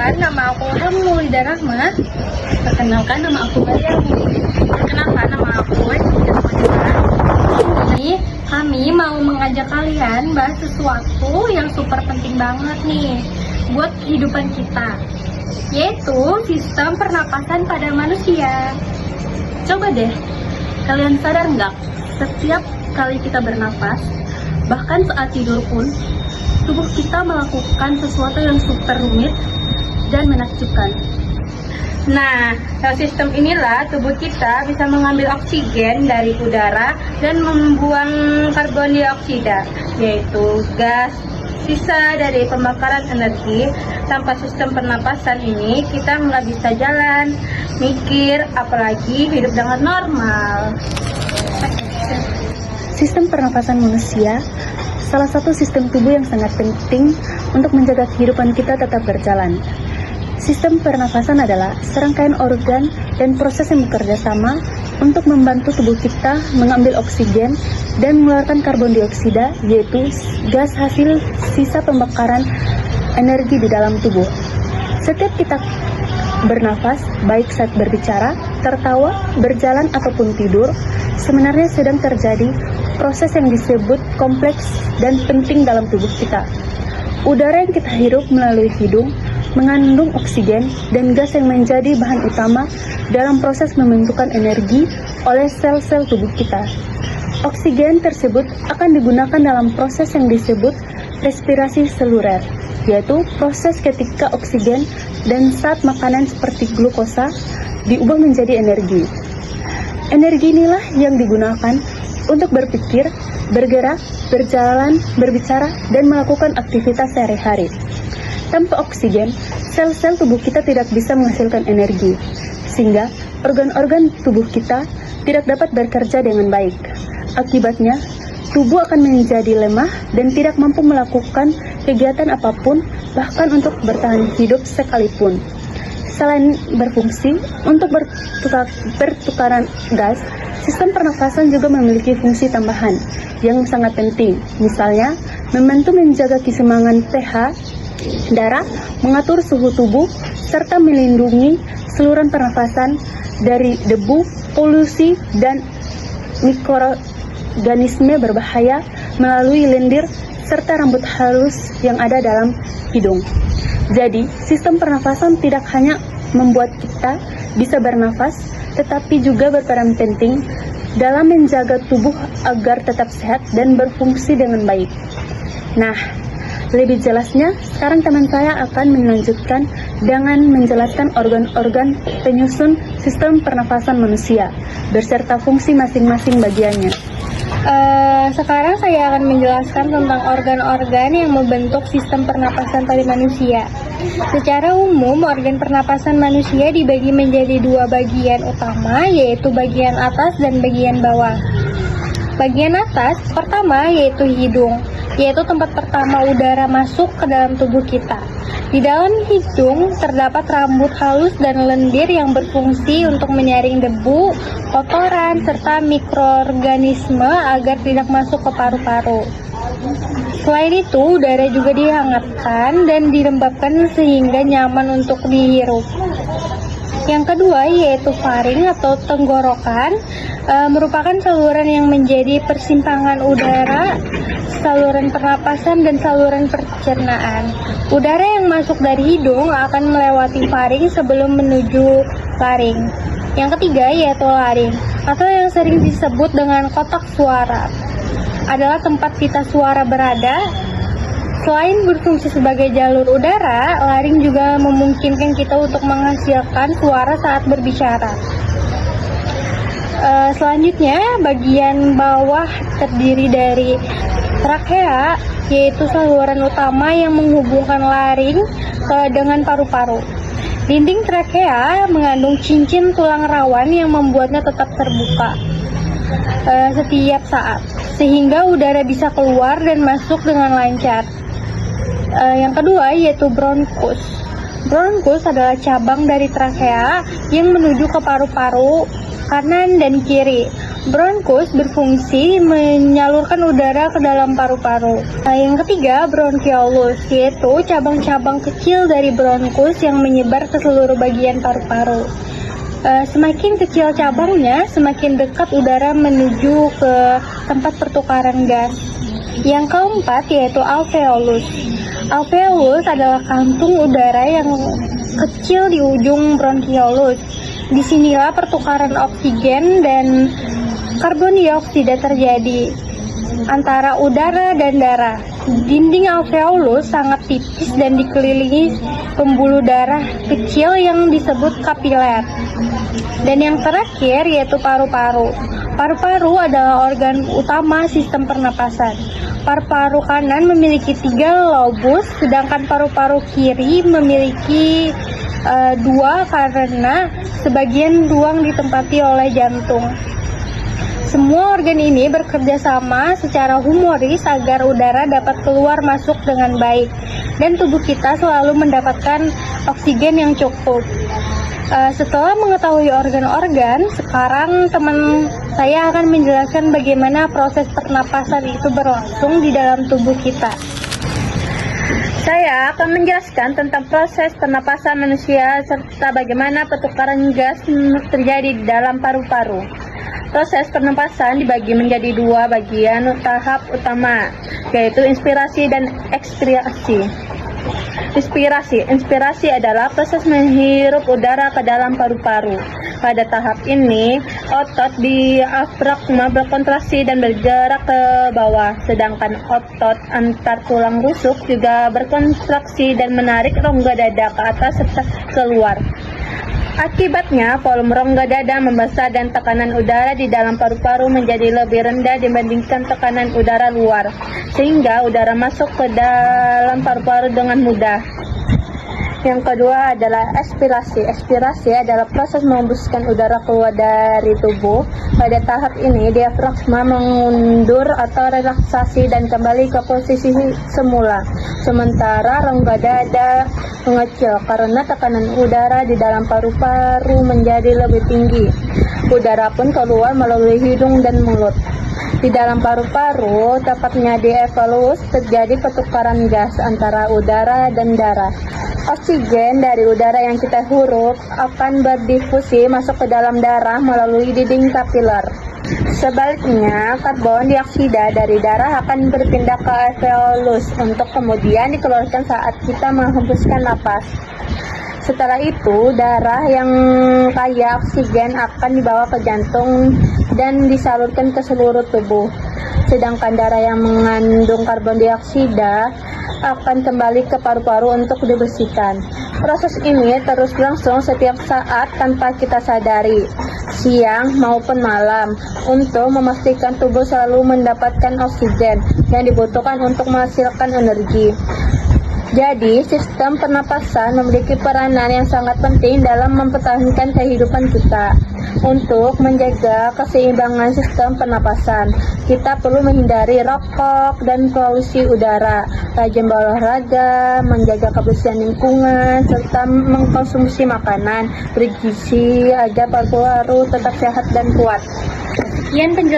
Perkenalkan, nama aku Maulida Rahma. Perkenalkan, nama aku Maria. Perkenalkan, nama aku Ini kami mau mengajak kalian bahas sesuatu yang super penting banget nih buat kehidupan kita, yaitu sistem pernapasan pada manusia. Coba deh, kalian sadar nggak? Setiap kali kita bernapas, bahkan saat tidur pun, tubuh kita melakukan sesuatu yang super rumit dan menakjubkan. Nah, dalam sistem inilah tubuh kita bisa mengambil oksigen dari udara dan membuang karbon dioksida, yaitu gas sisa dari pembakaran energi. Tanpa sistem pernapasan ini, kita nggak bisa jalan, mikir, apalagi hidup dengan normal. Sistem pernapasan manusia salah satu sistem tubuh yang sangat penting untuk menjaga kehidupan kita tetap berjalan. Sistem pernapasan adalah serangkaian organ dan proses yang bekerja sama untuk membantu tubuh kita mengambil oksigen dan mengeluarkan karbon dioksida, yaitu gas hasil sisa pembakaran energi di dalam tubuh. Setiap kita bernafas, baik saat berbicara, tertawa, berjalan, ataupun tidur, sebenarnya sedang terjadi proses yang disebut kompleks dan penting dalam tubuh kita. Udara yang kita hirup melalui hidung mengandung oksigen dan gas yang menjadi bahan utama dalam proses membentukkan energi oleh sel-sel tubuh kita. Oksigen tersebut akan digunakan dalam proses yang disebut respirasi seluler, yaitu proses ketika oksigen dan zat makanan seperti glukosa diubah menjadi energi. Energi inilah yang digunakan untuk berpikir, bergerak, berjalan, berbicara, dan melakukan aktivitas sehari-hari. Tanpa oksigen, sel-sel tubuh kita tidak bisa menghasilkan energi, sehingga organ-organ tubuh kita tidak dapat bekerja dengan baik. Akibatnya, tubuh akan menjadi lemah dan tidak mampu melakukan kegiatan apapun, bahkan untuk bertahan hidup sekalipun. Selain berfungsi untuk bertukaran gas, sistem pernafasan juga memiliki fungsi tambahan yang sangat penting. Misalnya, membantu menjaga keseimbangan pH darah, mengatur suhu tubuh, serta melindungi saluran pernafasan dari debu, polusi, dan mikroorganisme berbahaya melalui lendir serta rambut halus yang ada dalam hidung. Jadi, sistem pernafasan tidak hanya membuat kita bisa bernafas, tetapi juga berperan penting dalam menjaga tubuh agar tetap sehat dan berfungsi dengan baik. Nah, lebih jelasnya, sekarang teman saya akan melanjutkan dengan menjelaskan organ-organ penyusun sistem pernafasan manusia, beserta fungsi masing-masing bagiannya. Sekarang saya akan menjelaskan tentang organ-organ yang membentuk sistem pernapasan pada manusia. Secara umum, organ pernapasan manusia dibagi menjadi dua bagian utama, yaitu bagian atas dan bagian bawah. Bagian atas pertama yaitu hidung, yaitu tempat pertama udara masuk ke dalam tubuh kita. Di dalam hidung terdapat rambut halus dan lendir yang berfungsi untuk menyaring debu, kotoran, serta mikroorganisme agar tidak masuk ke paru-paru. Selain itu, udara juga dihangatkan dan dilembabkan sehingga nyaman untuk dihirup. Yang kedua yaitu faring atau tenggorokan, merupakan saluran yang menjadi persimpangan udara, saluran pernapasan, dan saluran pencernaan. Udara yang masuk dari hidung akan melewati faring sebelum menuju laring. Yang ketiga yaitu laring, atau yang sering disebut dengan kotak suara, adalah tempat pita suara berada. Selain berfungsi sebagai jalur udara, laring juga memungkinkan kita untuk menghasilkan suara saat berbicara. Selanjutnya, bagian bawah terdiri dari trakea, yaitu saluran utama yang menghubungkan laring dengan paru-paru. Dinding trakea mengandung cincin tulang rawan yang membuatnya tetap terbuka setiap saat, sehingga udara bisa keluar dan masuk dengan lancar. Yang kedua yaitu bronkus. Bronkus adalah cabang dari trakea yang menuju ke paru-paru kanan dan kiri. Bronkus berfungsi menyalurkan udara ke dalam paru-paru. Yang ketiga, bronkiolus, yaitu cabang-cabang kecil dari bronkus yang menyebar ke seluruh bagian paru-paru. Semakin kecil cabangnya, semakin dekat udara menuju ke tempat pertukaran gas. Yang keempat yaitu alveolus. Alveolus adalah kantung udara yang kecil di ujung bronkiolus. Disinilah pertukaran oksigen dan karbon dioksida terjadi antara udara dan darah. Dinding alveolus sangat tipis dan dikelilingi pembuluh darah kecil yang disebut kapiler. Dan yang terakhir yaitu paru-paru. Paru-paru adalah organ utama sistem pernapasan. Paru-paru kanan memiliki 3 lobus, sedangkan paru-paru kiri memiliki 2 karena sebagian ruang ditempati oleh jantung. Semua organ ini bekerja sama secara humoris agar udara dapat keluar masuk dengan baik dan tubuh kita selalu mendapatkan oksigen yang cukup. Setelah mengetahui organ-organ, sekarang teman saya akan menjelaskan bagaimana proses pernapasan itu berlangsung di dalam tubuh kita. Saya akan menjelaskan tentang proses pernapasan manusia serta bagaimana pertukaran gas terjadi di dalam paru-paru. Proses pernapasan dibagi menjadi 2 bagian tahap utama, yaitu inspirasi dan ekspirasi. Inspirasi adalah proses menghirup udara ke dalam paru-paru. Pada tahap ini, otot diafragma berkontraksi dan bergerak ke bawah, sedangkan otot antar tulang rusuk juga berkontraksi dan menarik rongga dada ke atas serta keluar. Akibatnya, volume rongga dada membesar dan tekanan udara di dalam paru-paru menjadi lebih rendah dibandingkan tekanan udara luar, sehingga udara masuk ke dalam paru-paru dengan mudah. Yang kedua adalah ekspirasi. Ekspirasi adalah proses menghembuskan udara keluar dari tubuh. Pada tahap ini, diafragma mengundur atau relaksasi dan kembali ke posisi semula. Sementara rongga dada mengecil karena tekanan udara di dalam paru-paru menjadi lebih tinggi. Udara pun keluar melalui hidung dan mulut. Di dalam paru-paru, tepatnya di alveolus, terjadi pertukaran gas antara udara dan darah. Oksigen dari udara yang kita hirup akan berdifusi masuk ke dalam darah melalui dinding kapiler. Sebaliknya, karbon dioksida dari darah akan berpindah ke alveolus untuk kemudian dikeluarkan saat kita menghembuskan napas. Setelah itu, darah yang kaya oksigen akan dibawa ke jantung dan disalurkan ke seluruh tubuh. Sedangkan darah yang mengandung karbon dioksida akan kembali ke paru-paru untuk dibersihkan. Proses ini terus berlangsung setiap saat tanpa kita sadari, siang maupun malam, untuk memastikan tubuh selalu mendapatkan oksigen yang dibutuhkan untuk menghasilkan energi. Jadi, sistem pernapasan memiliki peranan yang sangat penting dalam mempertahankan kehidupan kita. Untuk menjaga keseimbangan sistem pernapasan, kita perlu menghindari rokok dan polusi udara, rajin berolahraga, menjaga kebersihan lingkungan, serta mengkonsumsi makanan bergizi agar paru-paru tetap sehat dan kuat. Sekian penjelasan